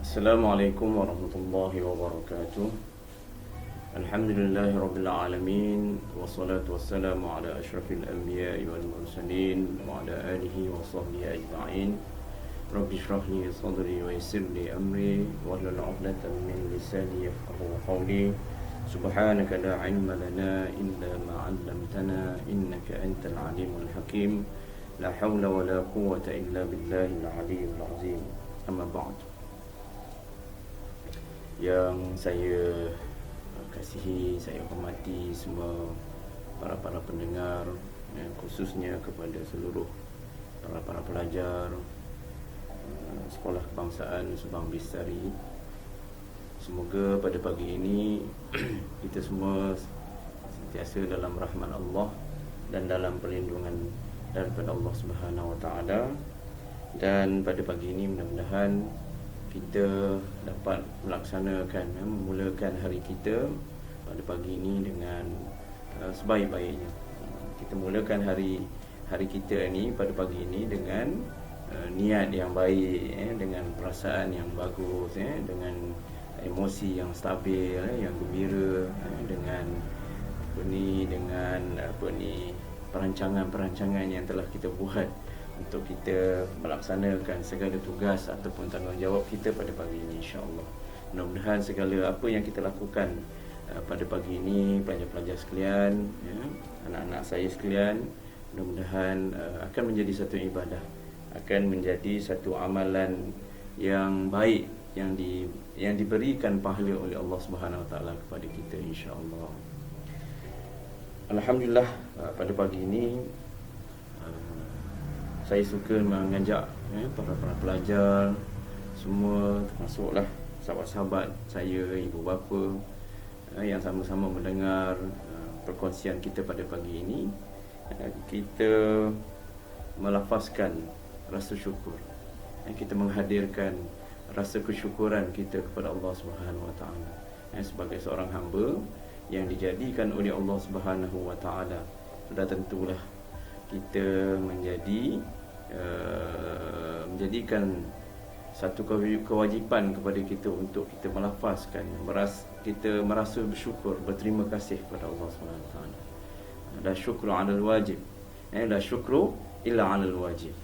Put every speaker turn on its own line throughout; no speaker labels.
Assalamualaikum warahmatullahi wabarakatuh. Alhamdulillahi rabbil alamin. Wassalatu wassalamu ala asyrafil anbiya'i wal mursalin wa ala alihi wa sahbihi ajma'in. Rabbi shrah li sadri wa yassir li amri wahlul 'uqdatam min lisani yafqahu qawli. Subhanaka la 'ilma lana illa ma 'allamtana innaka antal 'alimul hakim. La haula wa la quwwata illa billahil 'aliyyil 'azim. Amma ba'd. Yang saya kasihi, saya hormati semua para pendengar, khususnya kepada seluruh para pelajar Sekolah Kebangsaan Subang Bestari. Semoga pada pagi ini kita semua sentiasa dalam rahmat Allah dan dalam perlindungan daripada Allah Subhanahu Wa Taala. Dan pada pagi ini mudah-mudahan kita dapat melaksanakan, memulakan hari kita pada pagi ini dengan sebaik-baiknya. Kita mulakan hari kita ini pada pagi ini dengan niat yang baik, dengan perasaan yang bagus, dengan emosi yang stabil, yang gembira, dengan perancangan yang telah kita buat untuk kita melaksanakan segala tugas ataupun tanggungjawab kita pada pagi ini, insya-Allah. Mudah-mudahan segala apa yang kita lakukan pada pagi ini, pelajar-pelajar sekalian, anak-anak saya sekalian, mudah-mudahan akan menjadi satu ibadah, akan menjadi satu amalan yang baik, yang diberikan pahala oleh Allah Subhanahu Wa Taala kepada kita, insya-Allah. Alhamdulillah, pada pagi ini saya suka mengajak para pelajar semua, termasuklah sahabat-sahabat saya, ibu bapa, yang sama-sama mendengar perkongsian kita pada pagi ini. Kita melafazkan rasa syukur, kita menghadirkan rasa kesyukuran kita kepada Allah Subhanahu Wa Taala sebagai seorang hamba yang dijadikan oleh Allah Subhanahu Wa Taala. Sudah tentulah kita menjadikan satu kewajipan kepada kita untuk kita melafazkan, kita merasa bersyukur, berterima kasih kepada Allah SWT. La syukru 'alal wajib, la syukru illa 'alal wajib.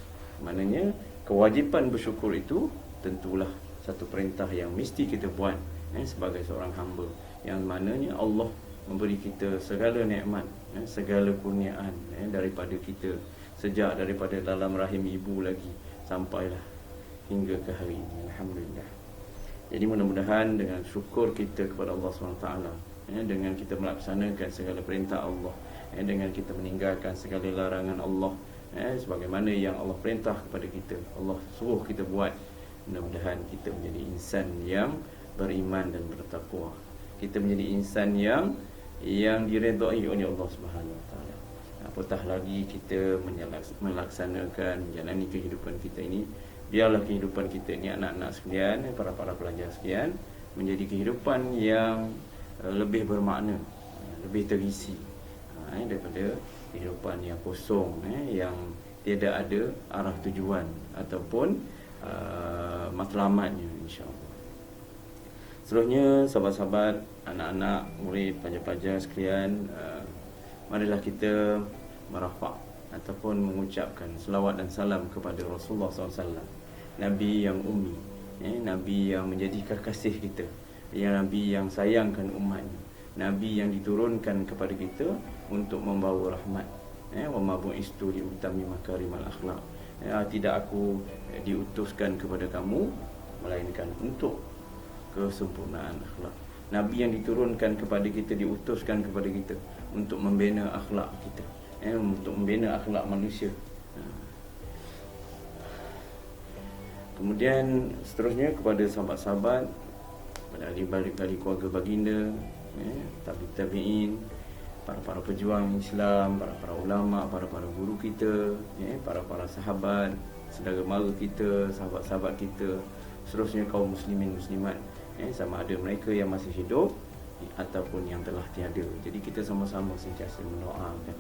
Maknanya kewajipan bersyukur itu tentulah satu perintah yang mesti kita buat sebagai seorang hamba, yang mananya Allah memberi kita segala nikmat, segala kurniaan daripada kita, sejak daripada dalam rahim ibu lagi sampailah hingga ke hari ini. Alhamdulillah. Jadi mudah-mudahan dengan syukur kita kepada Allah SWT, dengan kita melaksanakan segala perintah Allah, dengan kita meninggalkan segala larangan Allah, sebagaimana yang Allah perintah kepada kita, Allah suruh kita buat, mudah-mudahan kita menjadi insan yang beriman dan bertakwa. Kita menjadi insan yang diredai oleh Allah Subhanahu Wa Taala. Apatah lagi kita melaksanakan, menjalani kehidupan kita ini, biarlah kehidupan kita ini, anak-anak sekalian, para pelajar sekalian, menjadi kehidupan yang lebih bermakna, lebih terisi daripada kehidupan yang kosong, yang tiada ada arah tujuan ataupun matlamatnya, insya-Allah. Seterusnya, sahabat-sahabat, anak-anak, murid, pelajar-pelajar sekalian, marilah kita merafak ataupun mengucapkan selawat dan salam kepada Rasulullah SAW, Nabi yang ummi, Nabi yang menjadi kekasih kita, Nabi yang sayangkan umatnya, Nabi yang diturunkan kepada kita untuk membawa rahmat. Wa ma bu'istu li utami makarimal akhlaq. Tidak aku diutuskan kepada kamu melainkan untuk kesempurnaan akhlak. Nabi yang diturunkan kepada kita, diutuskan kepada kita untuk membina akhlak kita, untuk membina akhlak manusia. Kemudian seterusnya kepada sahabat-sahabat, pada ahli keluarga baginda, tabi'in, para pejuang Islam, para ulama, para guru kita, para sahabat, saudara mara kita, sahabat-sahabat kita, seterusnya kaum muslimin muslimat, sama ada mereka yang masih hidup ataupun yang telah tiada. Jadi kita sama-sama sentiasa mendoakan,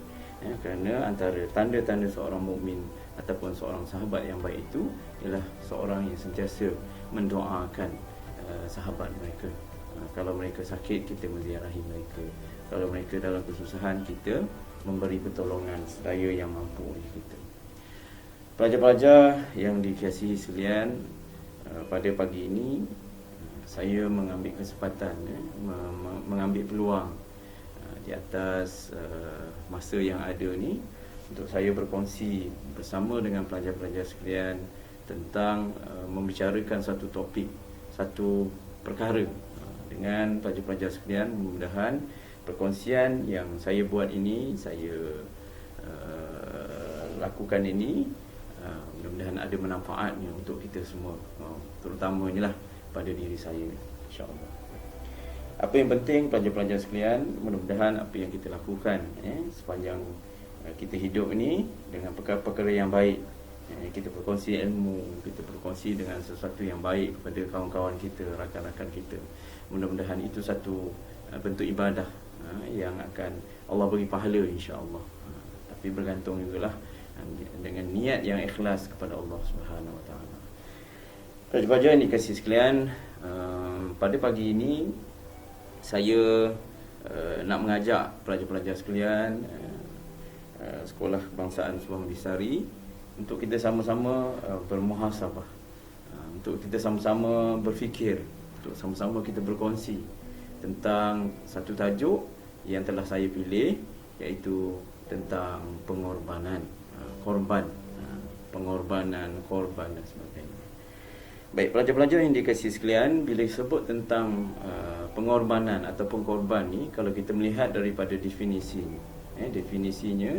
kerana antara tanda-tanda seorang mukmin ataupun seorang sahabat yang baik itu ialah seorang yang sentiasa mendoakan sahabat mereka. Kalau mereka sakit, kita menziarahi mereka. Kalau mereka dalam kesusahan, kita memberi pertolongan sedaya yang mampu oleh kita. Pelajar-pelajar yang dikasihi sekalian, pada pagi ini saya mengambil kesempatan, mengambil peluang di atas masa yang ada ni untuk saya berkongsi bersama dengan pelajar-pelajar sekalian tentang membicarakan satu topik, satu perkara dengan pelajar-pelajar sekalian. Mudah-mudahan perkongsian yang saya buat ini, saya lakukan ini, mudah-mudahan ada manfaatnya untuk kita semua, terutamanya lah pada diri saya, insya-Allah. Apa yang penting pelajar-pelajar sekalian, mudah-mudahan apa yang kita lakukan sepanjang kita hidup ini dengan perkara-perkara yang baik, kita berkongsi ilmu, kita berkongsi dengan sesuatu yang baik kepada kawan-kawan kita, rakan-rakan kita. Mudah-mudahan itu satu bentuk ibadah yang akan Allah beri pahala, insya-Allah. Tapi bergantung jugalah dengan niat yang ikhlas kepada Allah Subhanahu Wa Taala. Pelajar-pelajar yang dikasihi sekalian, pada pagi ini saya nak mengajak pelajar-pelajar sekalian Sekolah Kebangsaan Subang Bisari untuk kita sama-sama bermuhasabah, untuk kita sama-sama berfikir, untuk sama-sama kita berkongsi tentang satu tajuk yang telah saya pilih, iaitu tentang pengorbanan, korban, pengorbanan, korban dan sebagainya. Baik, pelajar-pelajar yang dikasihi sekalian, bila disebut tentang pengorbanan ataupun korban ni, kalau kita melihat daripada definisinya, definisinya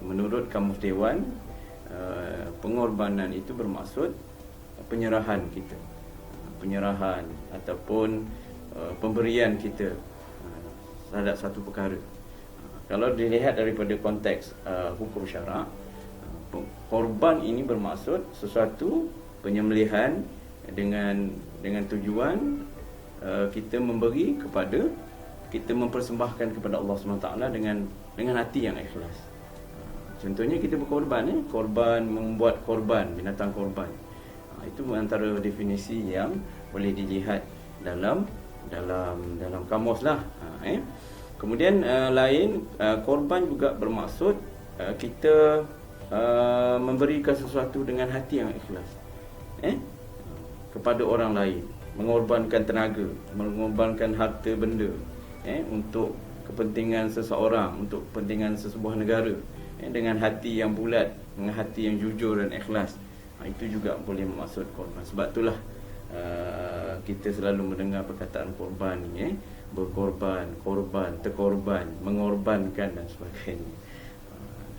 menurut Kamus Dewan, pengorbanan itu bermaksud penyerahan kita, penyerahan ataupun pemberian kita terhadap satu perkara. Kalau dilihat daripada konteks hukum syarak, korban ini bermaksud sesuatu penyembelihan dengan tujuan kita memberi kepada, kita mempersembahkan kepada Allah SWT dengan hati yang ikhlas. Contohnya kita berkorban, korban, membuat korban, binatang korban. Itu antara definisi yang boleh dilihat dalam kamus lah. Kemudian lain, korban juga bermaksud kita memberikan sesuatu dengan hati yang ikhlas kepada orang lain, mengorbankan tenaga, mengorbankan harta benda untuk kepentingan seseorang, untuk kepentingan sesebuah negara, dengan hati yang bulat, dengan hati yang jujur dan ikhlas. Itu juga boleh maksud korban. Sebab itulah kita selalu mendengar perkataan korban ni, berkorban, korban, terkorban, mengorbankan dan sebagainya.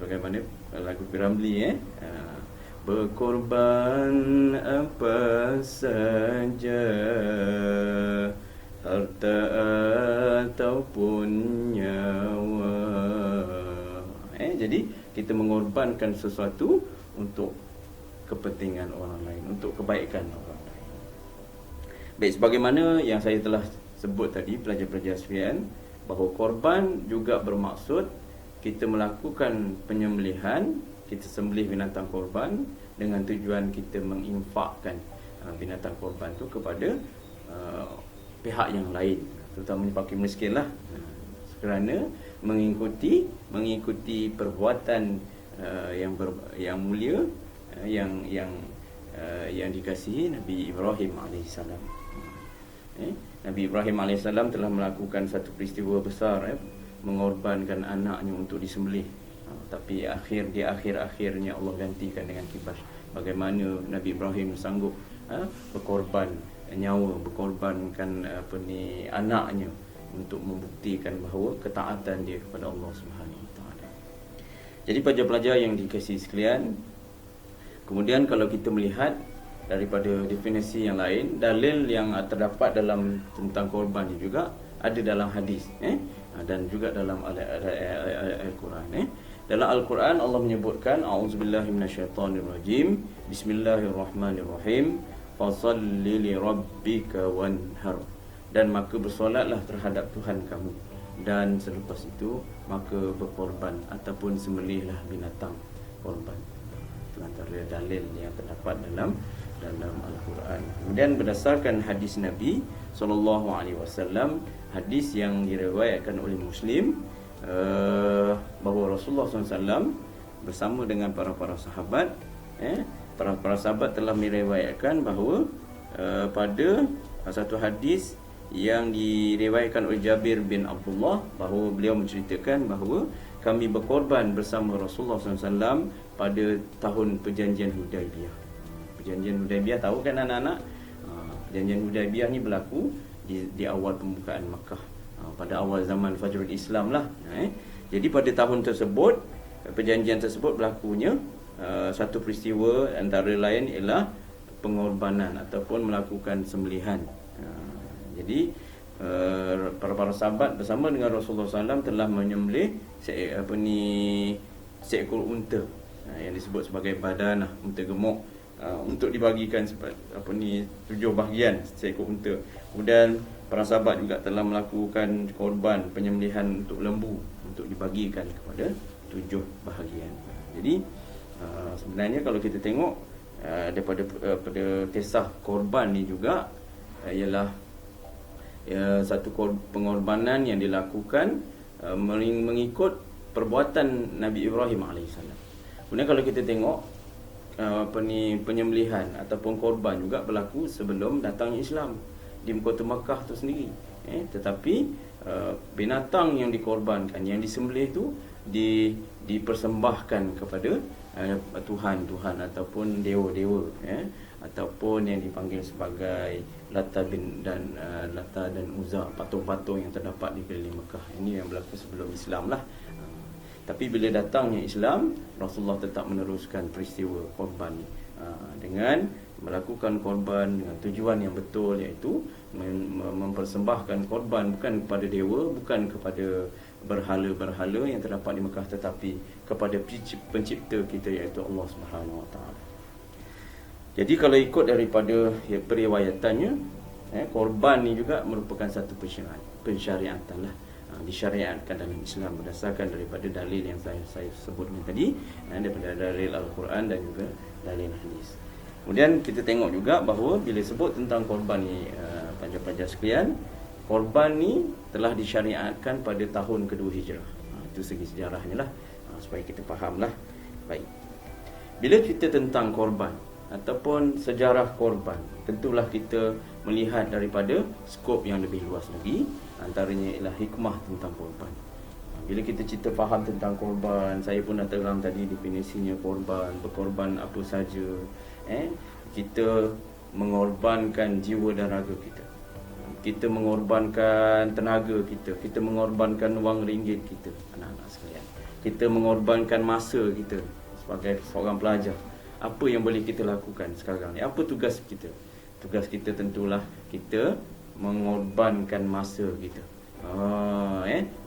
Bagaimana lagu Piramli, berkorban apa saja, harta ataupun nyawa. Jadi kita mengorbankan sesuatu untuk kepentingan orang lain, untuk kebaikan orang lain. Baik, sebagaimana yang saya telah sebut tadi, pelajar-pelajar sekalian, bahawa korban juga bermaksud kita melakukan penyembelihan, kita sembelih binatang korban dengan tujuan kita menginfakkan binatang korban tu kepada pihak yang lain, terutamanya fakir miskin lah, kerana mengikuti perbuatan yang mulia, yang dikasihi Nabi Ibrahim AS. Nabi Ibrahim AS telah melakukan satu peristiwa besar, mengorbankan anaknya untuk disembelih. Tapi di akhirnya Allah gantikan dengan kibas. Bagaimana Nabi Ibrahim sanggup berkorban nyawa, berkorbankan anaknya untuk membuktikan bahawa ketaatan dia kepada Allah Subhanahu Wa Taala. Jadi pelajar-pelajar yang dikasihi sekalian, kemudian kalau kita melihat daripada definisi yang lain, dalil yang terdapat dalam tentang korban juga ada dalam hadis, dan juga dalam Al-Quran. Dalam Al-Quran Allah menyebutkan, a'udzubillahi minasyaitonirrajim, bismillahirrahmanirrahim, fasalli li rabbika wanhar, dan maka bersolatlah terhadap Tuhan kamu, dan selepas itu maka berkorban ataupun sembelihlah binatang korban. Itu antara dalil yang terdapat dalam Al-Quran. Kemudian berdasarkan hadis Nabi SAW, hadis yang diriwayatkan oleh Muslim, bahawa Rasulullah SAW bersama dengan para sahabat, para sahabat telah meriwayatkan bahawa pada satu hadis yang diriwayatkan oleh Jabir bin Abdullah, bahawa beliau menceritakan bahawa kami berkorban bersama Rasulullah SAW pada tahun perjanjian Hudaibiyah. Perjanjian Hudaibiyah, tahu kan anak-anak? Perjanjian Hudaibiyah ni berlaku di awal pembukaan Makkah, pada awal zaman Fajrul Islam lah. Jadi pada tahun tersebut, perjanjian tersebut berlakunya satu peristiwa antara lain ialah pengorbanan ataupun melakukan sembelihan. Jadi para sahabat bersama dengan Rasulullah SAW telah menyembelih seekor unta, yang disebut sebagai badanah, unta gemuk, untuk dibagikan 7 bahagian seekor unta. Kemudian para sahabat juga telah melakukan korban penyembelihan untuk lembu untuk dibagikan kepada 7 bahagian. Jadi sebenarnya kalau kita tengok daripada kisah korban ni juga ialah satu pengorbanan yang dilakukan mengikut perbuatan Nabi Ibrahim AS. Kemudian kalau kita tengok penyembelihan ataupun korban juga berlaku sebelum datangnya Islam di kota Makkah tu sendiri. Tetapi binatang yang dikorbankan, yang disembelih tu dipersembahkan kepada Tuhan ataupun dewa-dewa, ataupun yang dipanggil sebagai Lata dan Uzza, patung-patung yang terdapat di keliling Makkah. Ini yang berlaku sebelum Islam lah. Tapi bila datangnya Islam, Rasulullah tetap meneruskan peristiwa korban ni, dengan melakukan korban dengan tujuan yang betul, iaitu mempersembahkan korban bukan kepada dewa, bukan kepada berhala-berhala yang terdapat di Mekah, tetapi kepada pencipta kita, iaitu Allah Subhanahu Wa Taala. Jadi kalau ikut daripada periwayatannya, korban ni juga merupakan satu pensyariatan lah, disyariatkan dalam Islam berdasarkan daripada dalil yang saya sebutkan tadi, daripada dalil Al-Quran dan juga dalil hadis. Kemudian kita tengok juga bahawa bila sebut tentang korban ni, pelajar-pelajar sekalian, korban ni telah disyariatkan pada tahun kedua Hijrah. Itu segi sejarahnya lah, supaya kita fahamlah. Baik, bila cerita tentang korban ataupun sejarah korban, tentulah kita melihat daripada skop yang lebih luas lagi. Antaranya ialah hikmah tentang korban. Bila kita cerita faham tentang korban, saya pun dah terang tadi definisinya korban. Berkorban apa saja. Kita mengorbankan jiwa dan raga kita. Kita mengorbankan tenaga kita. Kita mengorbankan wang ringgit kita, anak-anak sekalian. Kita mengorbankan masa kita sebagai seorang pelajar. Apa yang boleh kita lakukan sekarang ni? Apa tugas kita? Tugas kita tentulah kita mengorbankan masa kita.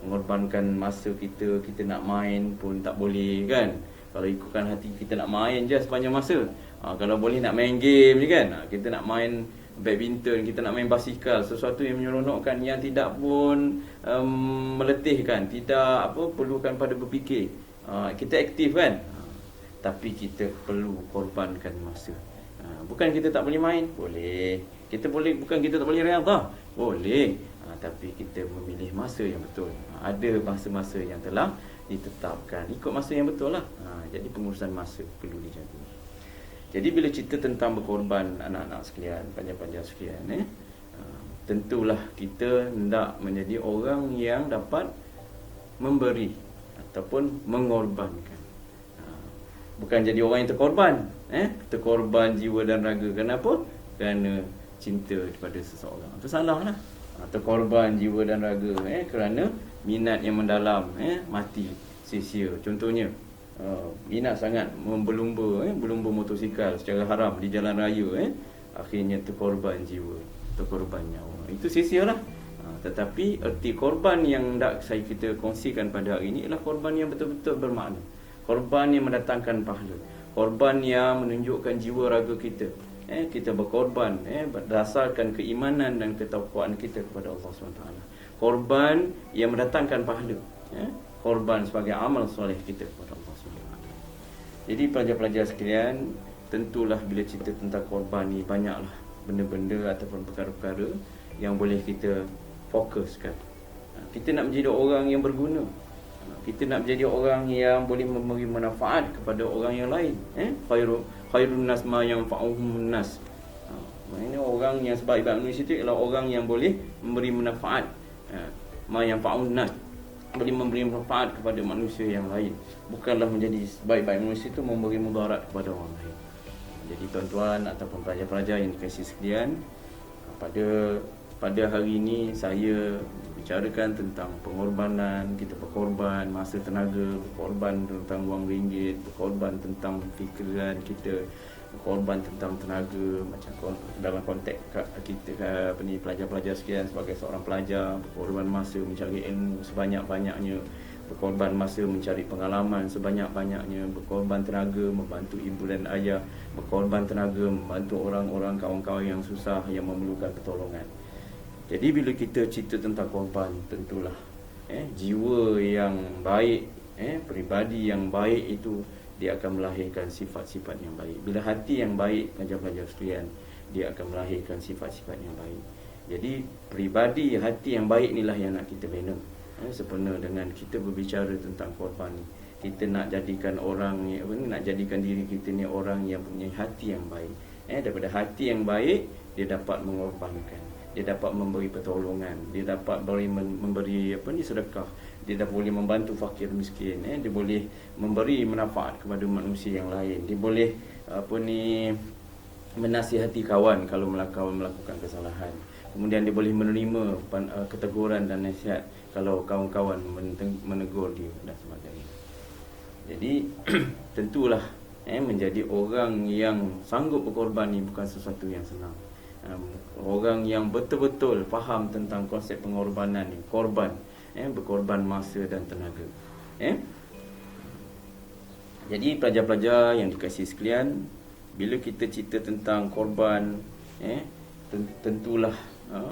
Mengorbankan masa kita. Kita nak main pun tak boleh kan. Kalau ikutkan hati kita nak main je sepanjang masa. Kalau boleh nak main game je kan. Kita nak main badminton, kita nak main basikal, sesuatu yang menyeronokkan, yang tidak pun meletihkan, tidak perlukan pada berfikir. Kita aktif kan. Tapi kita perlu korbankan masa. Bukan kita tak boleh main, boleh. Kita boleh, bukan kita tak boleh riyadhah, boleh. Tapi kita memilih masa yang betul. Ada masa-masa yang telah ditetapkan, ikut masa yang betul lah. Jadi pengurusan masa perlu dijaga. Jadi bila cerita tentang berkorban, anak-anak sekalian, pelajar-pelajar sekalian, tentulah kita hendak menjadi orang yang dapat memberi ataupun mengorbankan. Bukan jadi orang yang terkorban, terkorban jiwa dan raga. Kenapa? Kerana cinta kepada seseorang. Itu salah lah. Terkorban jiwa dan raga kerana minat yang mendalam, mati sia-sia. Contohnya, minat sangat berlumba motosikal secara haram di jalan raya, akhirnya terkorban jiwa, terkorban nyawa. Itu sia-sia lah. Tetapi erti korban yang hendak kita kongsikan pada hari ini ialah korban yang betul-betul bermakna. Korban yang mendatangkan pahala. Korban yang menunjukkan jiwa raga kita. Kita berkorban berdasarkan keimanan dan ketakwaan kita kepada Allah SWT. Korban yang mendatangkan pahala. Korban sebagai amal soleh kita kepada Allah SWT. Jadi pelajar-pelajar sekalian, tentulah bila cerita tentang korban ni, banyaklah benda-benda ataupun perkara-perkara yang boleh kita fokuskan. Kita nak menjadi orang yang berguna, kita nak menjadi orang yang boleh memberi manfaat kepada orang yang lain. Khairun nas ma yanfa'uhum nas. Maknanya orang yang sebaik-baik manusia itu ialah orang yang boleh memberi manfaat, ma yanfa'un nas, boleh memberi manfaat kepada manusia yang lain. Bukanlah menjadi sebaik-baik manusia itu memberi mudarat kepada orang lain. Jadi tuan-tuan ataupun pelajar-pelajar yang dikasihi sekalian, pada hari ini saya bicarakan tentang pengorbanan. Kita berkorban masa, tenaga, berkorban tentang wang ringgit, berkorban tentang fikiran kita, berkorban tentang tenaga, macam dalam konteks kita pelajar-pelajar sekalian, sebagai seorang pelajar, berkorban masa mencari ilmu sebanyak-banyaknya, berkorban masa mencari pengalaman sebanyak-banyaknya, berkorban tenaga membantu ibu dan ayah, berkorban tenaga membantu orang-orang, kawan-kawan yang susah, yang memerlukan pertolongan. Jadi bila kita cerita tentang korban, tentulah jiwa yang baik, peribadi yang baik itu dia akan melahirkan sifat-sifat yang baik. Bila hati yang baik, pelajar-pelajar sekalian, dia akan melahirkan sifat-sifat yang baik. Jadi peribadi hati yang baik inilah yang nak kita bina. Sempena dengan kita berbicara tentang korban ni, kita nak jadikan orang ni, nak jadikan diri kita ni orang yang punya hati yang baik. Daripada hati yang baik, dia dapat mengorbankan, dia dapat memberi pertolongan, dia dapat memberi sedekah, dia dah boleh membantu fakir miskin, dia boleh memberi manfaat kepada manusia yang lain, dia boleh menasihati kawan kalau melakukan kesalahan. Kemudian dia boleh menerima keteguran dan nasihat kalau kawan-kawan menegur dia dan sebagainya. Jadi tentulah menjadi orang yang sanggup berkorban ni bukan sesuatu yang senang. Orang yang betul-betul faham tentang konsep pengorbanan ni, korban, berkorban masa dan tenaga. Jadi pelajar-pelajar yang dikasihi sekalian, bila kita cerita tentang korban, tentulah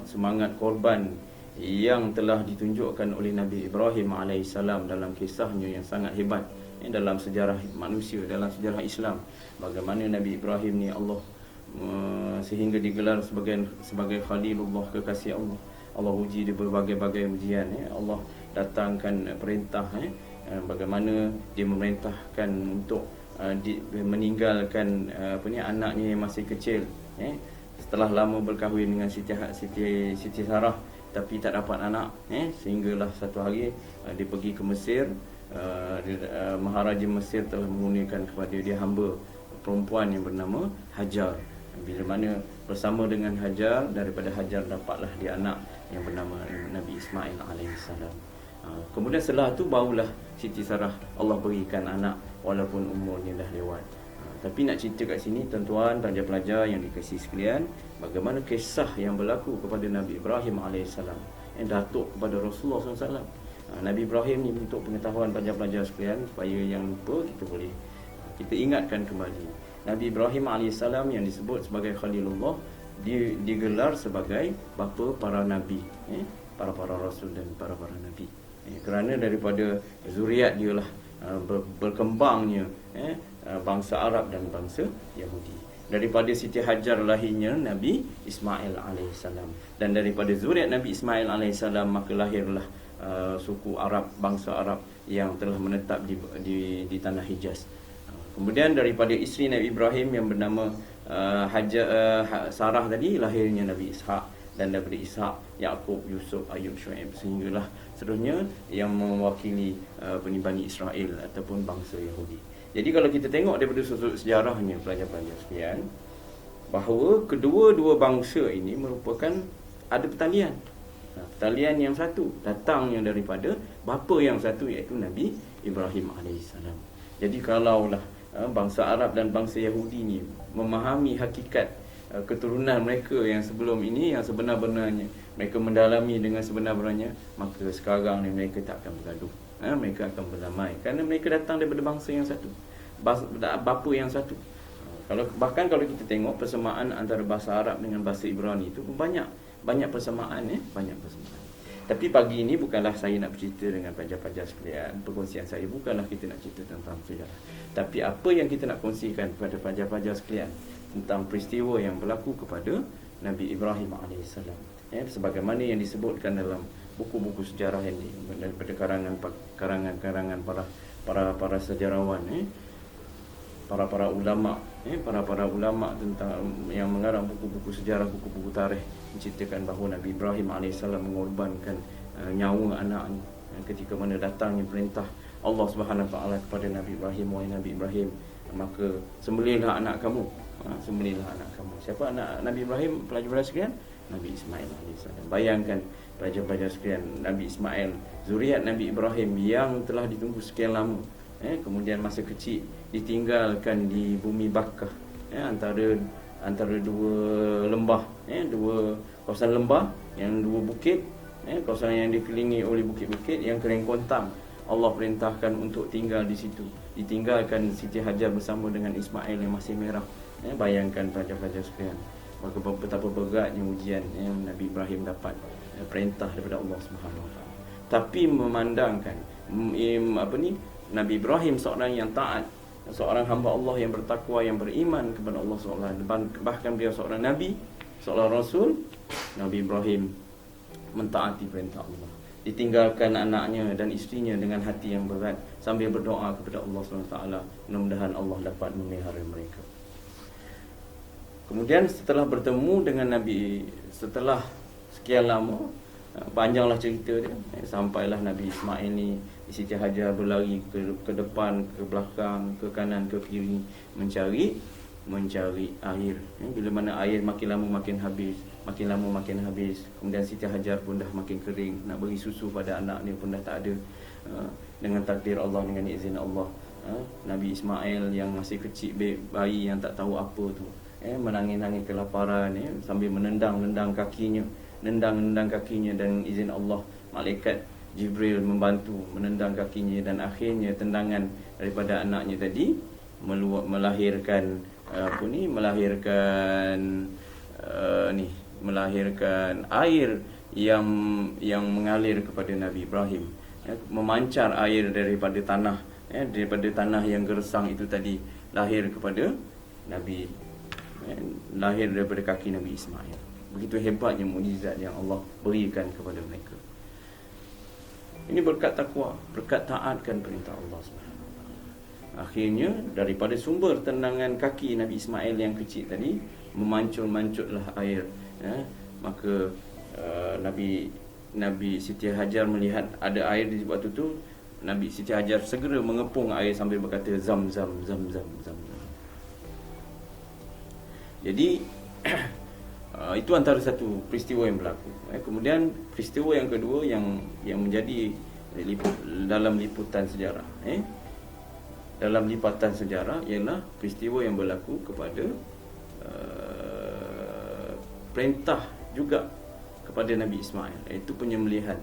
semangat korban yang telah ditunjukkan oleh Nabi Ibrahim AS dalam kisahnya yang sangat hebat dalam sejarah manusia, dalam sejarah Islam. Bagaimana Nabi Ibrahim ni Allah sehingga digelar sebagai Khalilullah, kekasih Allah. Allah uji dia berbagai-bagai ujian. Allah datangkan perintah, bagaimana dia memerintahkan untuk meninggalkan anaknya yang masih kecil, setelah lama berkahwin dengan Siti Sarah, tapi tak dapat anak, sehinggalah satu hari dia pergi ke Mesir. Maharaja Mesir telah mengurniakan kepada dia hamba perempuan yang bernama Hajar. Bila mana bersama dengan Hajar, daripada Hajar dapatlah dia anak yang bernama Nabi Ismail alaihissalam. Kemudian setelah tu barulah Siti Sarah Allah berikan anak walaupun umurnya dah lewat. Tapi nak cerita kat sini tuan-tuan, pelajar-pelajar yang dikasihi sekalian, bagaimana kisah yang berlaku kepada Nabi Ibrahim alaihissalam yang datuk kepada Rasulullah SAW. Nabi Ibrahim ni untuk pengetahuan pelajar-pelajar sekalian, supaya yang lupa kita ingatkan kembali. Nabi Ibrahim AS yang disebut sebagai Khalilullah, dia digelar sebagai bapa para nabi, para rasul dan para nabi. Kerana daripada zuriat dia lah berkembangnya bangsa Arab dan bangsa Yahudi. Daripada Siti Hajar lahirnya Nabi Ismail alaihissalam, dan daripada zuriat Nabi Ismail alaihissalam maka lahirlah suku Arab, bangsa Arab yang telah menetap di tanah Hijaz. Kemudian daripada isteri Nabi Ibrahim yang bernama Sarah tadi, lahirnya Nabi Ishak, dan daripada Ishak Yaqub, Yusuf, Ayub, Shu'aib, sehinggalah seterusnya yang mewakili Bani Israel ataupun bangsa Yahudi. Jadi kalau kita tengok daripada sudut sejarahnya pelajar-pelajar sekalian, bahawa kedua-dua bangsa ini merupakan ada pertalian. Pertalian yang satu datangnya daripada bapa yang satu, iaitu Nabi Ibrahim alaihissalam. Jadi kalaulah bangsa Arab dan bangsa Yahudi ni memahami hakikat keturunan mereka yang sebelum ini, yang sebenar-benarnya, mereka mendalami dengan sebenar-benarnya, maka sekarang ni mereka tak akan bergaduh. Mereka akan berdamai kerana mereka datang daripada bangsa yang satu, bapa yang satu. Bahkan kalau kita tengok persamaan antara bahasa Arab dengan bahasa Ibrani itu banyak persamaan, banyak persamaan. Tapi pagi ini bukanlah saya nak bercerita dengan pelajar-pelajar sekalian. Perkongsian saya bukanlah kita nak cerita tentang sejarah. Tapi apa yang kita nak kongsikan kepada pelajar-pelajar sekalian tentang peristiwa yang berlaku kepada Nabi Ibrahim AS. Sebagaimana yang disebutkan dalam buku-buku sejarah ini daripada karangan-karangan para sejarawan, para ulama, para ulama tentang yang mengarang buku-buku sejarah, buku-buku tarikh, menceritakan bahawa Nabi Ibrahim AS mengorbankan nyawa anaknya ketika mana datangnya perintah Allah Subhanahu Taala kepada Nabi Ibrahim, wahai Nabi Ibrahim, maka sembelihlah anak kamu. Sembelihlah anak kamu. Siapa anak Nabi Ibrahim, pelajar-pelajar sekalian? Nabi Ismail AS. Bayangkan pelajar-pelajar sekalian, Nabi Ismail, zuriat Nabi Ibrahim yang telah ditunggu sekian lama, kemudian masa kecil ditinggalkan di bumi Bakkah, antara dua lembah, dua kawasan lembah yang dua bukit, kawasan yang dikelilingi oleh bukit-bukit yang kering kontang. Allah perintahkan untuk tinggal di situ. Ditinggalkan Siti Hajar bersama dengan Ismail yang masih merah. Bayangkan pelajar-pelajar sekalian, betapa beratnya ujian yang Nabi Ibrahim dapat, perintah daripada Allah Subhanahu Wa Taala. Tapi memandangkan Nabi Ibrahim seorang yang taat, seorang hamba Allah yang bertakwa, yang beriman kepada Allah SWT, bahkan beliau seorang nabi, seorang rasul. Nabi Ibrahim mentaati perintah Allah, ditinggalkan anaknya dan isterinya dengan hati yang berat sambil berdoa kepada Allah SWT, mudah-mudahan Allah dapat memelihara mereka. Kemudian setelah bertemu dengan Nabi, setelah sekian lama, panjanglah cerita dia, sampailah Nabi Ismail ni, Siti Hajar berlari ke depan, ke belakang, ke kanan, ke kiri, mencari air. Bila mana air makin lama makin habis, makin lama makin habis. Kemudian Siti Hajar pun dah makin kering, nak beri susu pada anak ni pun dah tak ada. Dengan takdir Allah, dengan izin Allah, Nabi Ismail yang masih kecil, bayi yang tak tahu apa tu, menangis-nangis kelaparan, sambil menendang kakinya, dan izin Allah, malaikat Jibril membantu menendang kakinya, dan akhirnya tendangan daripada anaknya tadi melahirkan air yang mengalir kepada Nabi Ibrahim, memancar air daripada tanah yang gersang itu tadi, lahir kepada Nabi, lahir daripada kaki Nabi Ismail. Begitu hebatnya mukjizat yang Allah berikan kepada mereka. Ini berkat takwa, berkat taatkan perintah Allah Subhanahu Wa Taala. Akhirnya daripada sumber tendangan kaki Nabi Ismail yang kecil tadi, memancur-mancurlah air. Maka Nabi Siti Hajar melihat ada air di waktu itu, Nabi Siti Hajar segera mengepung air sambil berkata zam zam zam zam zam. Jadi itu antara satu peristiwa yang berlaku. Kemudian peristiwa yang kedua yang menjadi dalam liputan sejarah, dalam lipatan sejarah ialah peristiwa yang berlaku kepada perintah juga kepada Nabi Ismail, iaitu penyembelihan.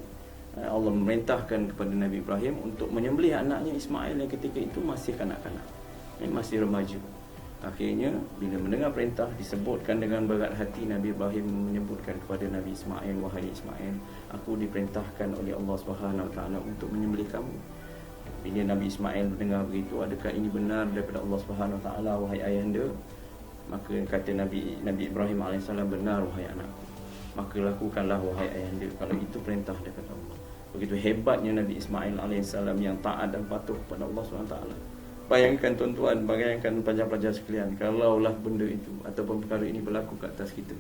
Allah memerintahkan kepada Nabi Ibrahim untuk menyembelih anaknya Ismail yang ketika itu masih kanak-kanak, masih remaja. Akhirnya bila mendengar perintah, disebutkan dengan berat hati, Nabi Ibrahim menyebutkan kepada Nabi Ismail, wahai Ismail, aku diperintahkan oleh Allah Subhanahu Wa Taala untuk menyembelih kamu. Bila Nabi Ismail mendengar begitu, adakah ini benar daripada Allah Subhanahu Wa Taala, wahai ayahanda? Maka kata Nabi Ibrahim AS, benar wahai anakku. Maka lakukanlah wahai ayahanda, kalau itu perintah daripada Allah. Begitu hebatnya Nabi Ismail AS yang taat dan patuh kepada Allah Subhanahu Wa Taala. Bayangkan tuan-tuan, bayangkan pelajar-pelajar sekalian, kalaulah benda itu ataupun perkara ini berlaku ke atas kita,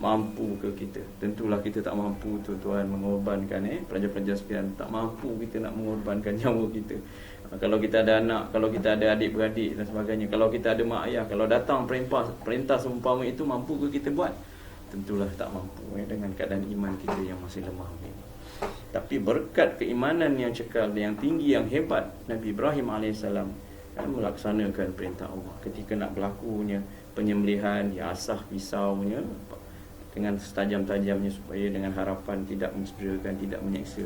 mampu ke kita? Tentulah kita tak mampu tuan-tuan mengorbankan, pelajar-pelajar sekalian, tak mampu kita nak mengorbankan nyawa kita. Kalau kita ada anak, kalau kita ada adik-beradik dan sebagainya, kalau kita ada mak ayah, kalau datang perintah seumpama itu, mampu ke kita buat? Tentulah tak mampu, dengan keadaan iman kita yang masih lemah ini. Tapi berkat keimanan yang cekal, yang tinggi, yang hebat, Nabi Ibrahim AS melaksanakan perintah Allah. Ketika nak berlakunya penyembelihan, dia asah pisaunya dengan setajam-tajamnya supaya dengan harapan tidak mensederakan, tidak menyeksa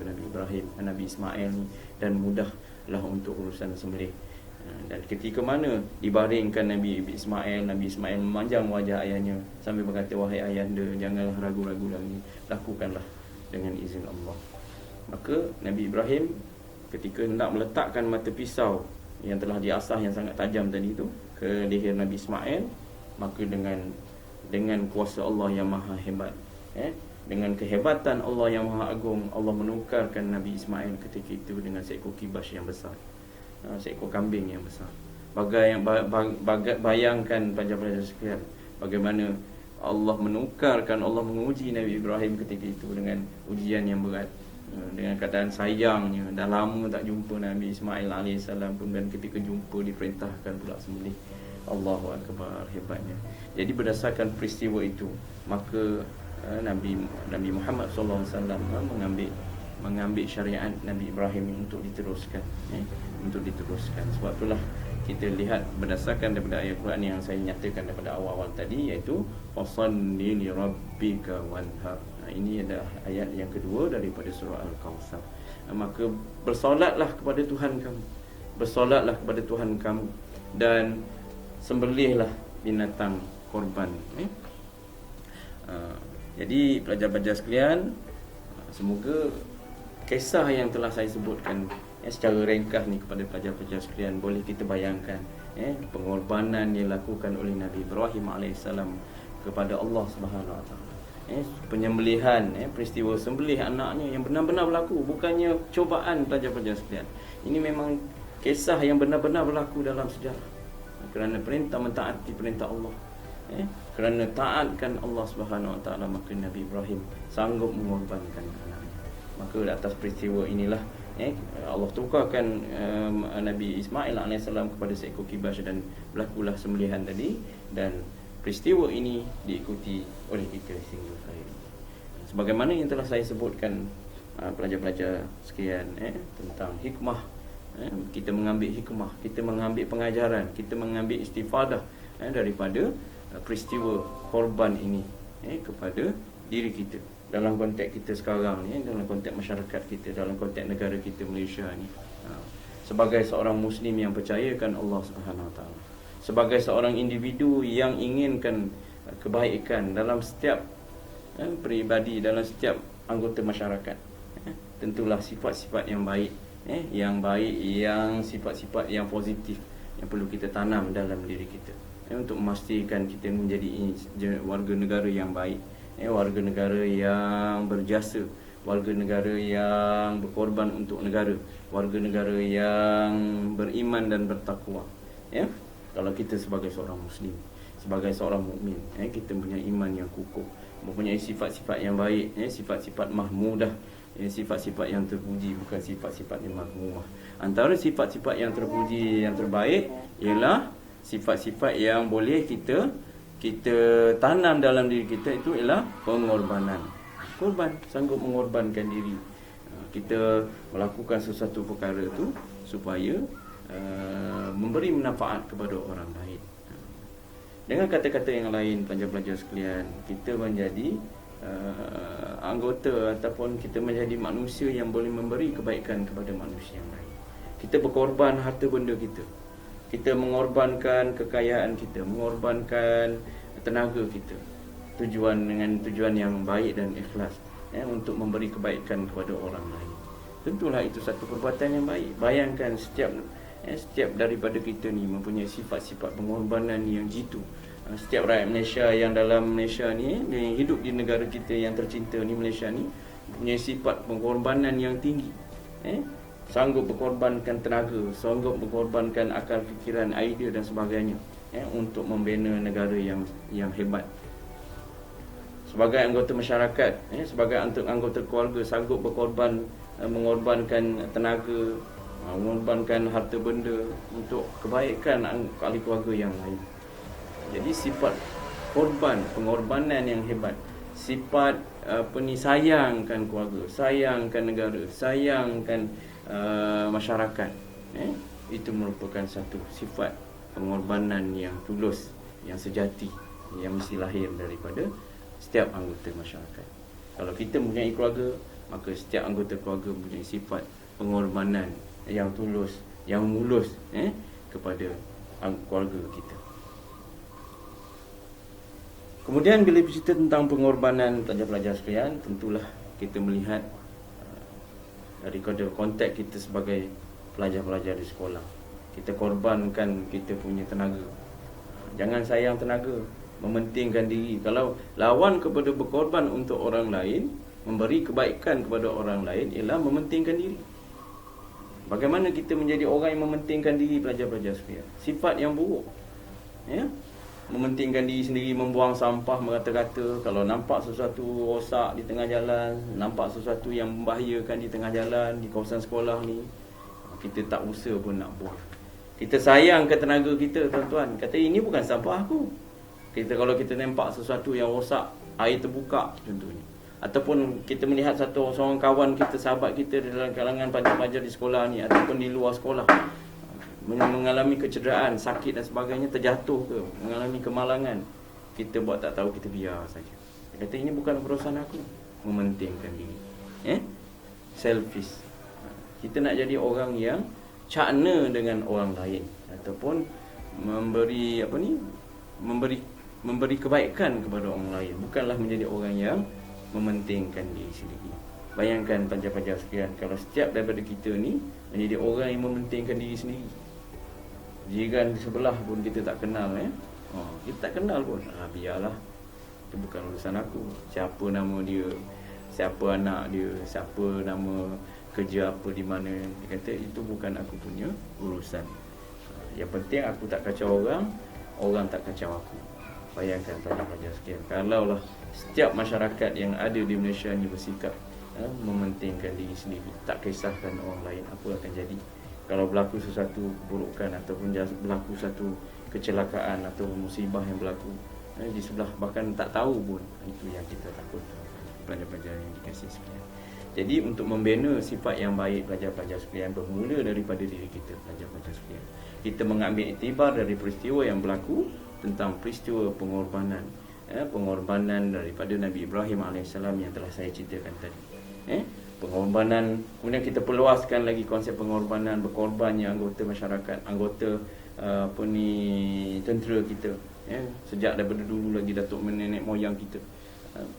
Nabi Ismail ni, dan mudahlah untuk urusan sembelih. Dan ketika mana dibaringkan Nabi Ismail memanjang wajah ayahnya sambil berkata, wahai ayahanda, janganlah ragu-ragu lagi, lakukanlah dengan izin Allah. Maka Nabi Ibrahim ketika hendak meletakkan mata pisau yang telah diasah yang sangat tajam tadi itu ke leher Nabi Ismail, maka dengan kuasa Allah yang maha hebat, dengan kehebatan Allah yang maha agung, Allah menukarkan Nabi Ismail ketika itu dengan seekor kibas yang besar, seekor kambing yang besar. Bayangkan pelajar-pelajar sekalian, bagaimana Allah menukarkan, Allah menguji Nabi Ibrahim ketika itu dengan ujian yang berat, dengan keadaan sayangnya, dah lama tak jumpa Nabi Ismail AS, kemudian ketika jumpa diperintahkan pula sembelih. Allahu Akbar, hebatnya. Jadi berdasarkan peristiwa itu, maka Nabi Muhammad SAW mengambil syariat Nabi Ibrahim untuk diteruskan, Sebab itulah kita lihat berdasarkan daripada ayat Quran yang saya nyatakan daripada awal-awal tadi, iaitu fasalli li rabbika wanhar. Ini adalah ayat yang kedua daripada surah Al-Kautsar. Maka bersolatlah kepada Tuhan kamu, dan sembelihlah binatang korban. Jadi pelajar-pelajar sekalian, semoga kisah yang telah saya sebutkan secara ringkas ni kepada pelajar-pelajar sekalian boleh kita bayangkan pengorbanan yang dilakukan oleh Nabi Ibrahim AS kepada Allah Subhanahu Wa Taala. Penyembelihan, peristiwa sembelih anaknya yang benar-benar berlaku, bukannya cobaan pelajar-pelajar sekalian. Ini memang kisah yang benar-benar berlaku dalam sejarah. Kerana perintah mentaati perintah Allah, kerana taatkan Allah Subhanahu Wa Taala, maka Nabi Ibrahim sanggup mengorbankan anaknya. Maka atas peristiwa inilah Allah tukarkan Nabi Ismail AS kepada seekor kibas dan berlakulah sembelihan tadi, dan peristiwa ini diikuti oleh kita sehingga hari ini. Sebagaimana yang telah saya sebutkan pelajar-pelajar sekalian, tentang hikmah, kita mengambil hikmah, kita mengambil pengajaran, kita mengambil istifadah daripada peristiwa korban ini kepada diri kita dalam konteks kita sekarang ni, dalam konteks masyarakat kita, dalam konteks negara kita Malaysia ni, sebagai seorang Muslim yang percayakan Allah Subhanahu Wa Taala, sebagai seorang individu yang inginkan kebaikan dalam setiap peribadi, dalam setiap anggota masyarakat, tentulah sifat-sifat yang baik, yang sifat-sifat yang positif yang perlu kita tanam dalam diri kita, untuk memastikan kita menjadi warga negara yang baik, warga negara yang berjasa, warga negara yang berkorban untuk negara, warga negara yang beriman dan bertakwa. Kalau kita sebagai seorang Muslim, sebagai seorang mukmin, kita punya iman yang kukuh, mempunyai sifat-sifat yang baik, sifat-sifat mahmudah, sifat-sifat yang terpuji, bukan sifat-sifat yang mazmumah. Antara sifat-sifat yang terpuji, yang terbaik, ialah sifat-sifat yang boleh kita tanam dalam diri kita, itu ialah pengorbanan. Korban, sanggup mengorbankan diri. Kita melakukan sesuatu perkara itu supaya memberi manfaat kepada orang lain. Dengan kata-kata yang lain, pelajar-pelajar sekalian, kita menjadi anggota ataupun kita menjadi manusia yang boleh memberi kebaikan kepada manusia yang lain. Kita berkorban harta benda kita, kita mengorbankan kekayaan kita, mengorbankan tenaga kita, dengan tujuan yang baik dan ikhlas, untuk memberi kebaikan kepada orang lain. Tentulah itu satu perbuatan yang baik. Bayangkan setiap daripada kita ni mempunyai sifat-sifat pengorbanan yang jitu. Setiap rakyat Malaysia yang dalam Malaysia ni, yang hidup di negara kita yang tercinta ni, Malaysia ni, mempunyai sifat pengorbanan yang tinggi. Sanggup berkorbankan tenaga, sanggup berkorbankan akal fikiran, idea dan sebagainya, untuk membina negara yang hebat. Sebagai anggota masyarakat, sebagai anggota keluarga, sanggup mengorbankan tenaga, mengorbankan harta benda untuk kebaikan ahli keluarga yang lain. Jadi sifat korban, pengorbanan yang hebat, sifat sayangkan keluarga, sayangkan negara, sayangkan masyarakat, itu merupakan satu sifat pengorbanan yang tulus, yang sejati, yang mesti lahir daripada setiap anggota masyarakat. Kalau kita mempunyai keluarga, maka setiap anggota keluarga mempunyai sifat pengorbanan yang tulus, yang mulus, kepada keluarga kita. Kemudian bila bercerita tentang pengorbanan pelajar-pelajar sekalian, tentulah kita melihat daripada konteks kita sebagai pelajar-pelajar di sekolah. Kita korbankan kita punya tenaga. Jangan sayang tenaga, mementingkan diri. Kalau lawan kepada berkorban untuk orang lain, memberi kebaikan kepada orang lain, ialah mementingkan diri. Bagaimana kita menjadi orang yang mementingkan diri, pelajar-pelajar sekalian? Sifat yang buruk, ya? Mementingkan diri sendiri, membuang sampah merata-rata. Kalau nampak sesuatu rosak di tengah jalan, nampak sesuatu yang membahayakan di tengah jalan, di kawasan sekolah ni, kita tak usaha pun nak buang. Kita sayang ke tenaga kita, tuan-tuan. Kata, ini bukan sampah aku. Kalau kita nampak sesuatu yang rosak, air terbuka contohnya, ataupun kita melihat seorang kawan kita, sahabat kita dalam kalangan pelajar-pelajar di sekolah ni, ataupun di luar sekolah, mengalami kecederaan, sakit dan sebagainya, terjatuh ke, mengalami kemalangan, kita buat tak tahu, kita biar saja. Dia kata, ini bukan urusan aku. Mementingkan diri, selfish. Kita nak jadi orang yang cakna dengan orang lain, ataupun memberi kebaikan kepada orang lain, bukanlah menjadi orang yang mementingkan diri sendiri. Bayangkan pelajar-pelajar sekalian, kalau setiap daripada kita ni menjadi orang yang mementingkan diri sendiri. Jiran di sebelah pun kita tak kenal, kita tak kenal pun, biarlah, itu bukan urusan aku. Siapa nama dia, siapa anak dia, siapa nama kerja apa di mana, dia kata itu bukan aku punya urusan. Yang penting aku tak kacau orang, orang tak kacau aku. Bayangkan pelajar-pelajar sekalian, kalaulah setiap masyarakat yang ada di Malaysia ni bersikap mementingkan diri sendiri, tak kisahkan orang lain, apa akan jadi kalau berlaku sesuatu keburukan ataupun berlaku satu kecelakaan atau musibah yang berlaku di sebelah, bahkan tak tahu pun. Itu yang kita takut, pelajar-pelajar yang dikasihi sekalian. Jadi untuk membina sifat yang baik, pelajar-pelajar sekalian, bermula daripada diri kita, pelajar-pelajar sekalian. Kita mengambil iktibar dari peristiwa yang berlaku, tentang peristiwa pengorbanan, pengorbanan daripada Nabi Ibrahim AS yang telah saya ceritakan tadi. Pengorbanan, kemudian kita perluaskan lagi konsep pengorbanan, berkorbannya anggota masyarakat, anggota tentera kita, sejak daripada dulu lagi datuk nenek moyang kita,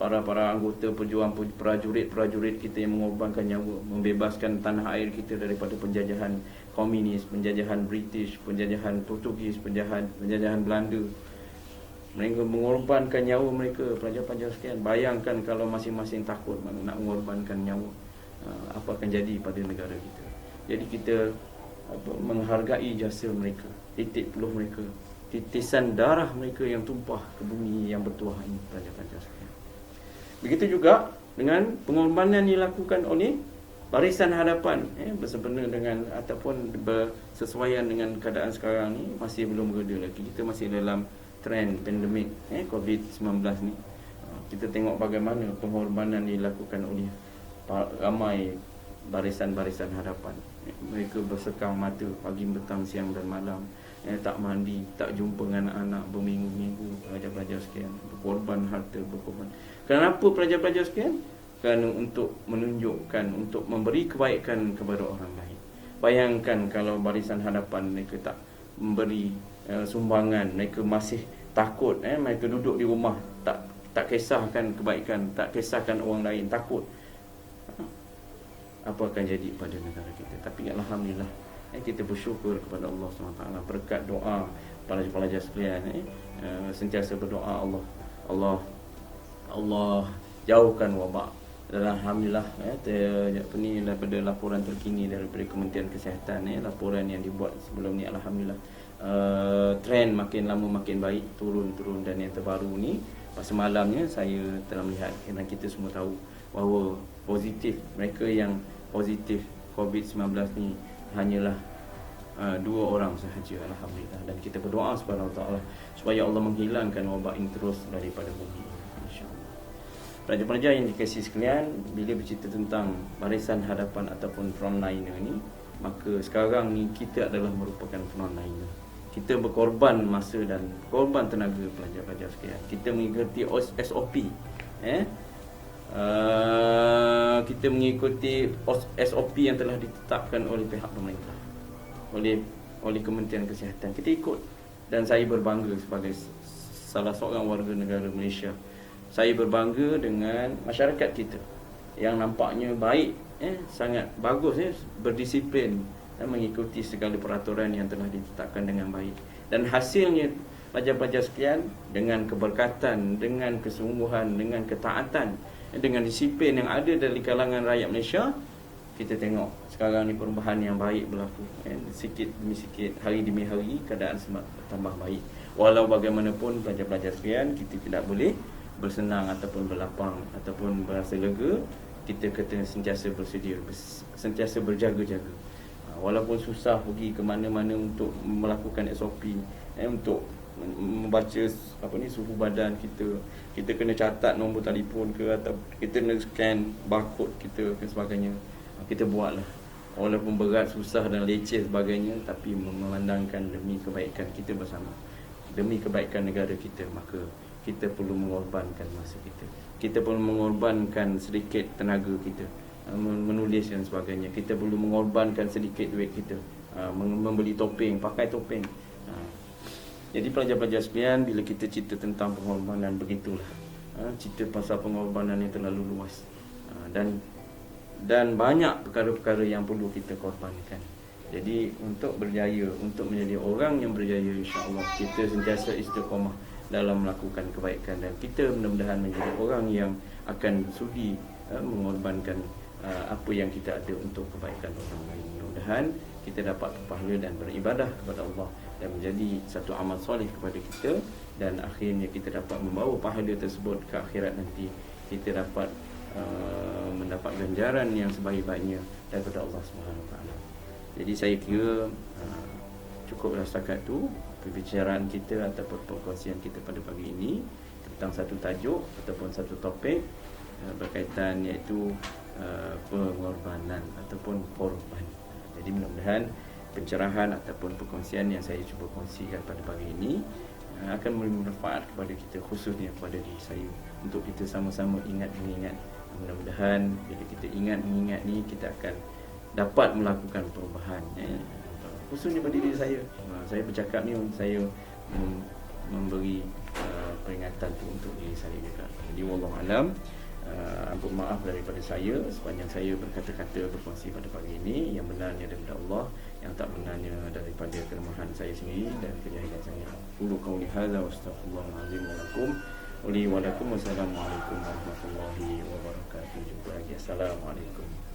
para anggota perjuangan, prajurit kita yang mengorbankan nyawa, membebaskan tanah air kita daripada penjajahan komunis, penjajahan British, penjajahan Portugis, penjajahan Belanda. Mereka mengorbankan nyawa mereka, pelajar-pelajar sekalian. Bayangkan kalau masing-masing takut nak mengorbankan nyawa, apa akan jadi pada negara kita. Jadi kita menghargai jasa mereka, titik peluh mereka, titisan darah mereka yang tumpah ke bumi yang bertuah ini, pelajar-pelajar sekalian. Begitu juga dengan pengorbanan dilakukan oleh Barisan Hadapan, bersempena dengan ataupun bersesuaian dengan keadaan sekarang ni, masih belum reda lagi. Kita masih dalam trend pandemik COVID-19 ni. Kita tengok bagaimana pengorbanan dilakukan oleh ramai barisan-barisan hadapan. Mereka bersekang mata pagi, petang, siang dan malam, tak mandi, tak jumpa dengan anak berminggu-minggu, pelajar-pelajar sekalian, berkorban harta, berkorban. Kenapa pelajar-pelajar sekalian? Kerana untuk menunjukkan, untuk memberi kebaikan kepada orang lain. Bayangkan kalau barisan hadapan mereka tak memberi sumbangan, mereka masih takut, mereka duduk di rumah, tak kisahkan kebaikan, tak kisahkan orang lain, takut, apa akan jadi pada negara kita. Tapi alhamdulillah, kita bersyukur kepada Allah SWT berkat doa pelajar-pelajar sekalian, sentiasa berdoa, Allah jauhkan wabak. Dan alhamdulillah, daripada laporan terkini daripada Kementerian Kesihatan, laporan yang dibuat sebelum ni, alhamdulillah, trend makin lama makin baik, turun. Dan yang terbaru ni, semalamnya saya telah melihat, kerana kita semua tahu bahawa mereka yang positif COVID-19 ni hanyalah 2 orang sahaja, alhamdulillah. Dan kita berdoa subhanahu wa ta'ala supaya Allah menghilangkan wabak ini terus daripada bumi, insya-Allah. Pelajar-pelajar yang dikasihi sekalian, bila bercerita tentang barisan hadapan ataupun frontliner ni, maka sekarang ni kita adalah merupakan frontliner. Kita berkorban masa dan korban tenaga, pelajar-pelajar sekalian. Kita mengikuti SOP, kita mengikuti SOP yang telah ditetapkan oleh pihak pemerintah, oleh Kementerian Kesihatan. Kita ikut, dan saya berbangga sebagai salah seorang warga negara Malaysia. Saya berbangga dengan masyarakat kita, yang nampaknya baik, sangat bagus, berdisiplin dan mengikuti segala peraturan yang telah ditetapkan dengan baik. Dan hasilnya pelajar-pelajar sekalian, dengan keberkatan, dengan kesungguhan, dengan ketaatan, dengan disiplin yang ada dari kalangan rakyat Malaysia, kita tengok sekarang ni perubahan yang baik berlaku, sikit demi sikit, hari demi hari keadaan tambah baik. Walau bagaimanapun pelajar-pelajar sekalian, kita tidak boleh bersenang ataupun berlapang ataupun berasa lega. Kita kena sentiasa bersedia, sentiasa berjaga-jaga. Walaupun susah pergi ke mana-mana untuk melakukan SOP, untuk membaca suhu badan kita kena catat nombor telefon ke, atau kita kena scan barcode kita ke sebagainya, kita buatlah. Walaupun berat, susah dan leceh sebagainya, tapi memandangkan demi kebaikan kita bersama, demi kebaikan negara kita, maka kita perlu mengorbankan masa kita. Kita perlu mengorbankan sedikit tenaga kita, menulis dan sebagainya. Kita perlu mengorbankan sedikit duit kita, membeli topeng, pakai topeng. Jadi pelajar-pelajar sekalian, bila kita cerita tentang pengorbanan, begitulah. Cerita pasal pengorbanan yang terlalu luas. Dan banyak perkara-perkara yang perlu kita korbankan. Jadi untuk berjaya, untuk menjadi orang yang berjaya, insya-Allah kita sentiasa istiqamah dalam melakukan kebaikan, dan kita mudah-mudahan menjadi orang yang akan sudi mengorbankan apa yang kita ada untuk kebaikan orang lain. Mudah-mudahan kita dapat berpahala dan beribadah kepada Allah dan menjadi satu amal soleh kepada kita, dan akhirnya kita dapat membawa pahala tersebut ke akhirat nanti. Kita dapat mendapat ganjaran yang sebaik-baiknya daripada Allah Subhanahu Wa Taala. Jadi saya kira cukuplah setakat tu perbicaraan kita ataupun perkongsian kita pada pagi ini tentang satu tajuk ataupun satu topik berkaitan, iaitu pengorbanan ataupun korban. Jadi mudah-mudahan pencerahan ataupun perkongsian yang saya cuba kongsikan pada pagi ini akan memberi manfaat kepada kita, khususnya kepada diri saya, untuk kita sama-sama ingat mengingat. Mudah-mudahan bila kita ingat mengingat ni, kita akan dapat melakukan perubahan, khususnya pada diri saya. Saya bercakap ni, saya memberi peringatan tu untuk diri saya juga. Jadi wallahualam, ampun maaf daripada saya sepanjang saya berkata-kata berkongsi pada pagi ini. Yang benarnya daripada Allah, yang tak benarnya daripada kelemahan saya sendiri dan kejahilan saya. Qulu qauli hadza wa astaghfirullahalazim wa lakum wa li wa lakum. Wassalamualaikum warahmatullahi wabarakatuh. Jumpa lagi. Assalamualaikum.